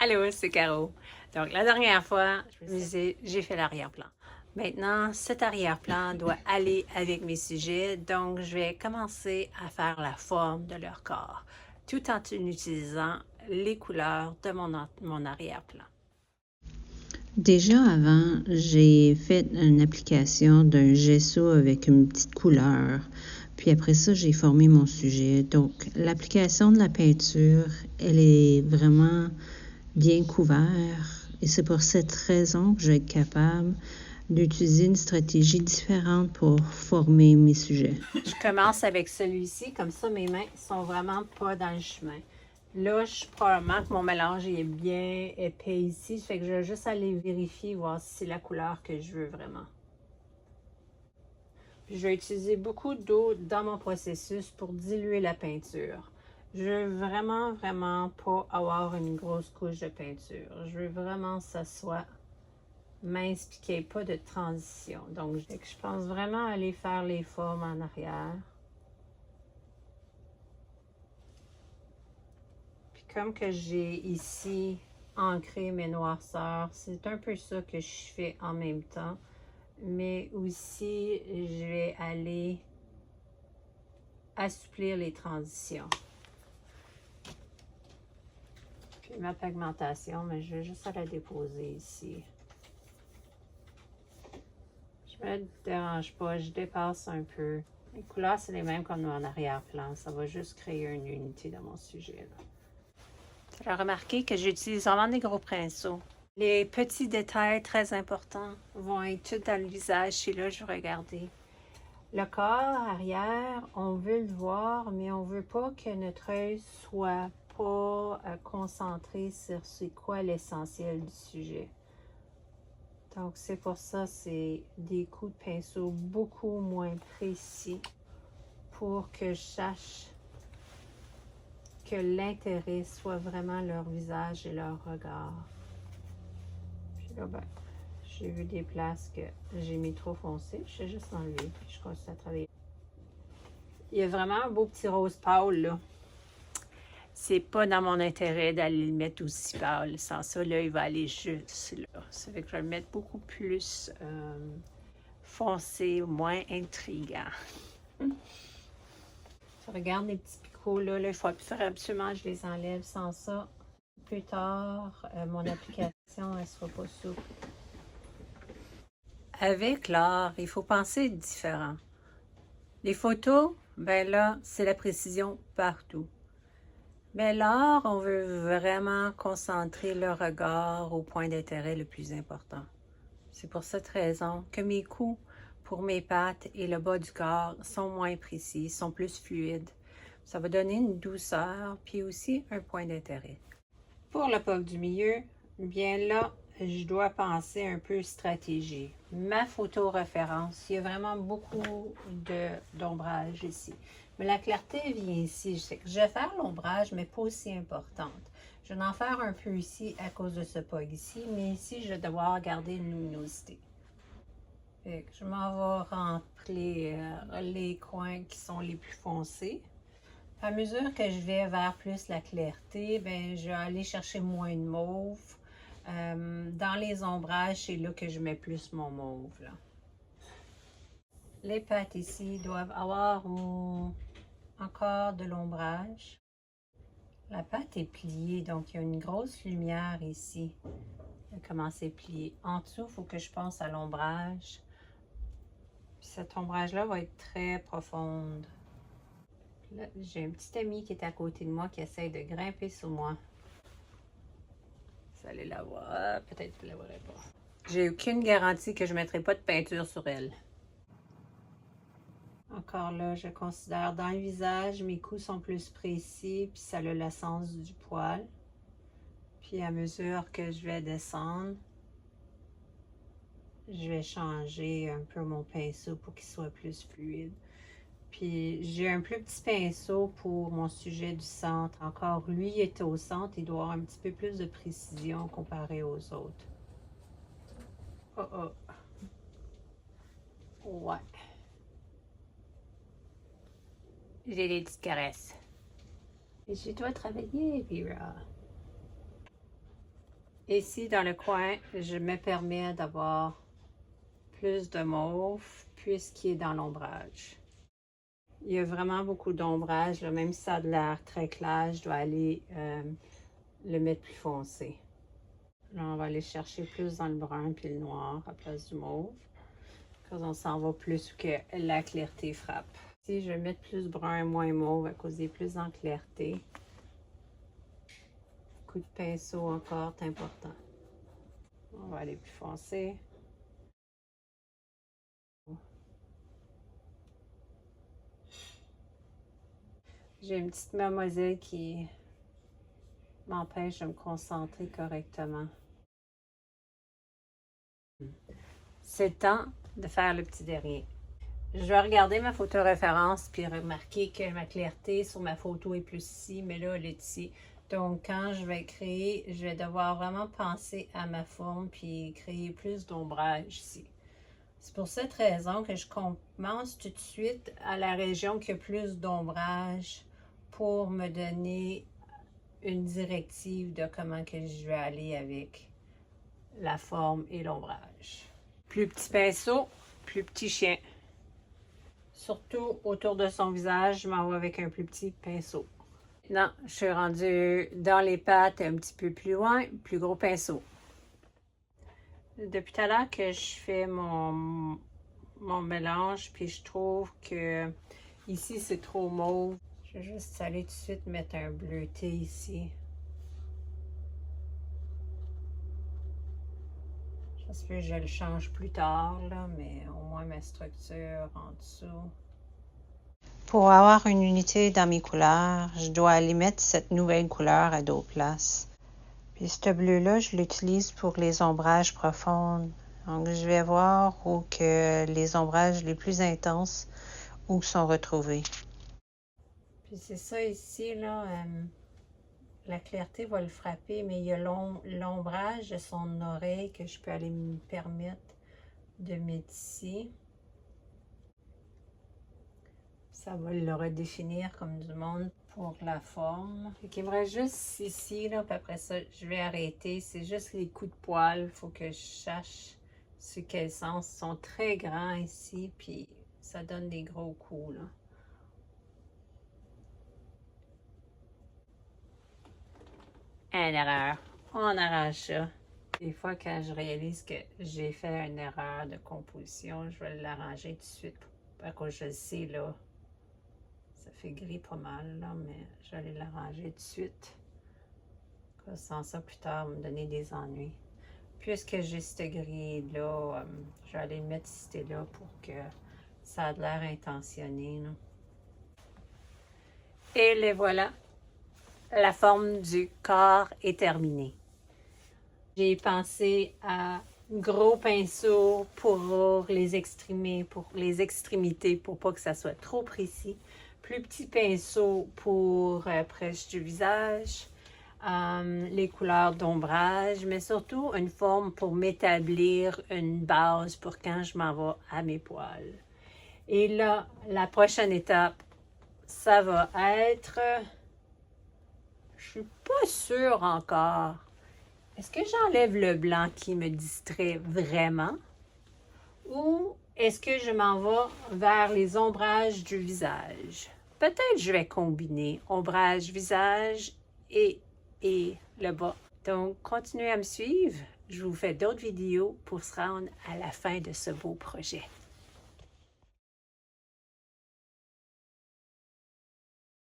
Allô, c'est Caro. Donc, la dernière fois, j'ai fait l'arrière-plan. Maintenant, cet arrière-plan doit aller avec mes sujets, donc je vais commencer à faire la forme de leur corps, tout en utilisant les couleurs de mon arrière-plan. Déjà avant, j'ai fait une application d'un gesso avec une petite couleur. Puis après ça, j'ai formé mon sujet. Donc, l'application de la peinture, elle est vraiment bien couverte. Et c'est pour cette raison que je vais être capable d'utiliser une stratégie différente pour former mes sujets. Je commence avec celui-ci, comme ça mes mains sont vraiment pas dans le chemin. Là, probablement que mon mélange est bien épais ici, fait que je vais juste aller vérifier, voir si c'est la couleur que je veux vraiment. Puis je vais utiliser beaucoup d'eau dans mon processus pour diluer la peinture. Je veux vraiment pas avoir une grosse couche de peinture. Je veux vraiment que ça soit mince et qu'il n'y ait pas de transition. Donc, je pense vraiment aller faire les formes en arrière. Puis comme que j'ai ici ancré mes noirceurs, c'est un peu ça que je fais en même temps. Mais aussi, je vais aller assouplir les transitions. Puis ma pigmentation, mais je vais juste la déposer ici. Je me dérange pas, je dépasse un peu. Les couleurs, c'est les mêmes comme mon arrière-plan. Ça va juste créer une unité dans mon sujet. Tu as remarqué que j'utilise vraiment des gros pinceaux. Les petits détails très importants vont être tout dans le visage. Et là, je vais regarder. Le corps arrière, on veut le voir, mais on veut pas que notre œil soit pas concentré sur c'est quoi l'essentiel du sujet. Donc, c'est pour ça, c'est des coups de pinceau beaucoup moins précis pour que je sache que l'intérêt soit vraiment leur visage et leur regard. Puis là, ben, j'ai vu des places que j'ai mis trop foncé. Je vais juste enlever, puis je continue à travailler. Il y a vraiment un beau petit rose pâle, là. C'est pas dans mon intérêt d'aller le mettre aussi pâle. Sans ça, là, il va aller juste là. Ça fait que je vais le mettre beaucoup plus foncé, moins intriguant. Je regarde les petits picots là, il faut absolument que je les enlève. Sans ça, plus tard, mon application ne sera pas souple. Avec l'art, il faut penser différent. Les photos, ben là, c'est la précision partout. Mais l'art, on veut vraiment concentrer le regard au point d'intérêt le plus important. C'est pour cette raison que mes coups pour mes pattes et le bas du corps sont moins précis, sont plus fluides. Ça va donner une douceur, puis aussi un point d'intérêt. Pour le puff du milieu, bien là, je dois penser un peu stratégie. Ma photo référence, il y a vraiment beaucoup d'ombrage ici. Mais la clarté vient ici. Je vais faire l'ombrage, mais pas aussi importante. Je vais en faire un peu ici à cause de ce pug ici, mais ici, je vais devoir garder une luminosité. Je m'en vais remplir les coins qui sont les plus foncés. À mesure que je vais vers plus la clarté, ben, je vais aller chercher moins de mauve. Dans les ombrages, c'est là que je mets plus mon mauve. Là. Les pattes ici doivent avoir encore de l'ombrage. La pâte est pliée, donc il y a une grosse lumière ici. Elle commence à plier. En dessous, il faut que je pense à l'ombrage. Puis cet ombrage-là va être très profonde. Là, j'ai un petit ami qui est à côté de moi qui essaie de grimper sur moi. Vous allez la voir. Peut-être que vous ne la verrez pas. J'ai aucune garantie que je ne mettrai pas de peinture sur elle. Encore là, je considère dans le visage, mes coups sont plus précis, puis ça a le sens du poil. Puis à mesure que je vais descendre, je vais changer un peu mon pinceau pour qu'il soit plus fluide. Puis j'ai un plus petit pinceau pour mon sujet du centre. Encore, lui, il est au centre, il doit avoir un petit peu plus de précision comparé aux autres. Oh oh. Ouais. J'ai des petites caresses. Et je dois travailler, Vera. Ici, dans le coin, je me permets d'avoir plus de mauve puisqu'il est dans l'ombrage. Il y a vraiment beaucoup d'ombrage, même si ça a l'air très clair, je dois aller le mettre plus foncé. Là, on va aller chercher plus dans le brun puis le noir à place du mauve. Quand on s'en va plus que la clarté frappe. Ici, je vais mettre plus brun et moins mauve à cause des plus en clarté. Coup de pinceau encore, c'est important. On va aller plus foncé. J'ai une petite mademoiselle qui m'empêche de me concentrer correctement. C'est le temps de faire le petit dernier. Je vais regarder ma photo référence puis remarquer que ma clarté sur ma photo est plus ici, mais là, elle est ici. Donc, quand je vais créer, je vais devoir vraiment penser à ma forme puis créer plus d'ombrage ici. C'est pour cette raison que je commence tout de suite à la région qui a plus d'ombrage pour me donner une directive de comment que je vais aller avec la forme et l'ombrage. Plus petit pinceau, plus petit chien. Surtout autour de son visage, je m'en vais avec un plus petit pinceau. Non, je suis rendue dans les pattes un petit peu plus loin, plus gros pinceau. Depuis tout à l'heure que je fais mon mélange, puis je trouve que ici c'est trop mauve. Je vais juste aller tout de suite mettre un bleuté ici. J'espère que je le change plus tard, là, mais au moins ma structure en dessous. Pour avoir une unité dans mes couleurs, je dois aller mettre cette nouvelle couleur à d'autres places. Puis ce bleu-là, je l'utilise pour les ombrages profonds. Donc, je vais voir où que les ombrages les plus intenses où sont retrouvés. Puis c'est ça ici, là, la clarté va le frapper, mais il y a l'ombrage de son oreille que je peux aller me permettre de mettre ici. Ça va le redéfinir comme du monde pour la forme. Il me reste juste ici, là, puis après ça, je vais arrêter. C'est juste les coups de poil. Il faut que je sache sur quel sens. Ils sont très grands ici, puis ça donne des gros coups, là. Une erreur. On arrange ça. Des fois, quand je réalise que j'ai fait une erreur de composition, je vais l'arranger tout de suite. Parce que je le sais, là, ça fait gris pas mal, là, mais je vais aller l'arranger tout de suite. Sans ça, plus tard, va me donner des ennuis. Puisque j'ai ce gris-là, je vais aller le mettre ici là pour que ça ait l'air intentionné, là. Et les voilà. La forme du corps est terminée. J'ai pensé à gros pinceau pour les extrémités, pour pas que ça soit trop précis. Plus petit pinceau pour près du visage. Les couleurs d'ombrage, mais surtout une forme pour m'établir une base pour quand je m'en vais à mes poils. Et là, la prochaine étape, ça va être... Je suis pas sûre encore. Est-ce que j'enlève le blanc qui me distrait vraiment? Ou est-ce que je m'en vais vers les ombrages du visage? Peut-être je vais combiner ombrage visage et le bas. Donc, continuez à me suivre. Je vous fais d'autres vidéos pour se rendre à la fin de ce beau projet.